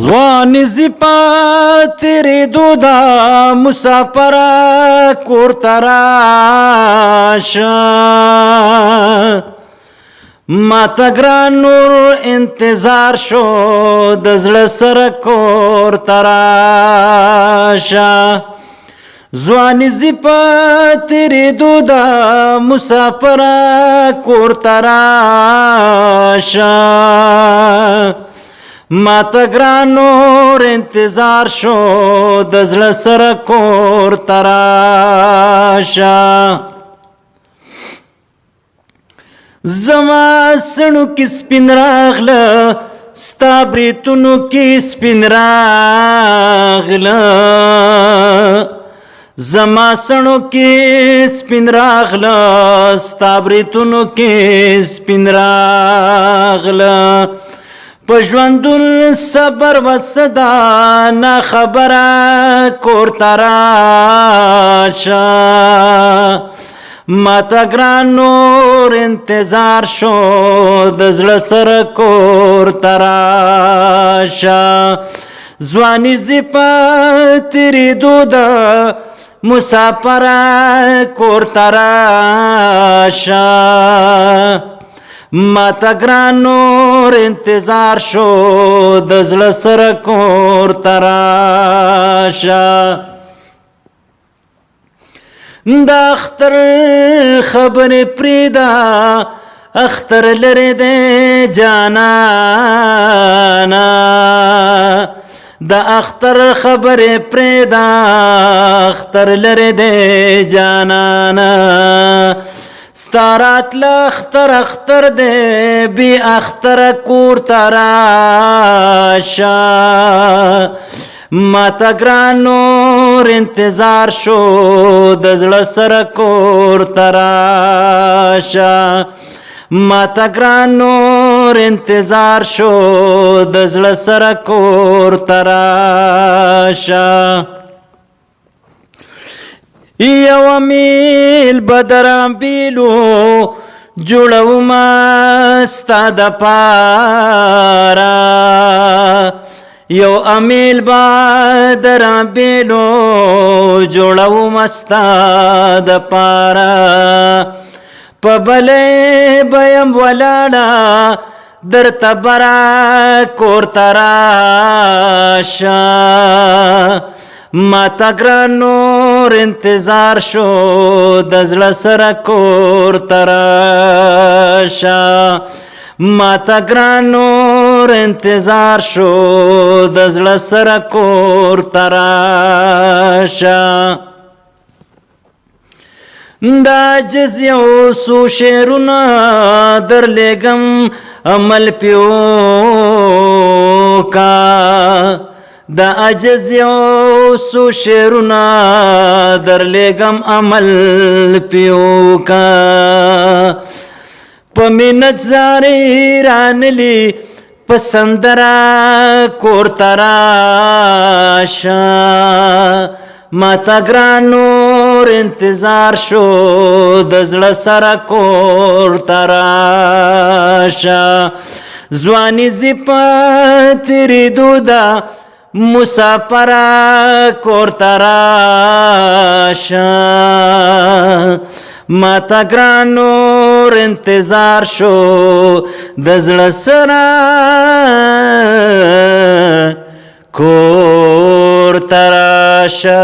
ځواني زی په تېرېدو ده مسافره کور ته راشه ماته ګران نور انتظار شو د زړه سره کور ته راشه ځواني زی په تېرېدو ده مسافره کور ته راشه ماته ګران نور انتظار شو د زړه سره کور ته راشه زما سڼو کې سپین راغله ستا بریتونو کې سپین راغله زما سڼو کې سپین راغله ستا بریتونو کې سپین راغله په ژوندون صبر وسدا نه خبره کور ته راشه ماته ګران نور انتظار شو د زړه سره کور ته راشه ځواني زی په تېرېدو ده مسافره کور ته راشه ماته ګران نور انتظار شو د زړه سره کور ته راشه د اختر خبرې پرېږده اختر لرې دی جانانه د اختر خبرې پرېږده اختر لرې دی جانانه ستا راتله اختر اختر دی بې اختره کور ته راشه ماته ګران نور انتظار شو د زړه سره کور ته راشه ماته ګران نور انتظار شو د زړه سره کور ته راشه یو امیل به درامبیلو جوړومه ستا دپاره یو امیل با درامبیلو جوړومه ستا دپاره په بلې به یم ولاړه درته بره کور ته راشه ماته ګران نور انتظار شو د زړه سره کور ته راشه ماته ګران نور انتظار شو د زړه سره کور ته راشه دا عجز یو څو شعرونه درلیږم عمل پې وکړه د عجز یو څو شعرونه درلیږم عمل پې وکړه په منت زارې رانلي په سندره کور ته راشه ماته ګران نور انتظار شو د زړه سره کور ته راشه ځواني زی په تېرېدو ده مسافره کور ته راشه ماته ګران نور انتظار شو د زړه سره کور ته راشه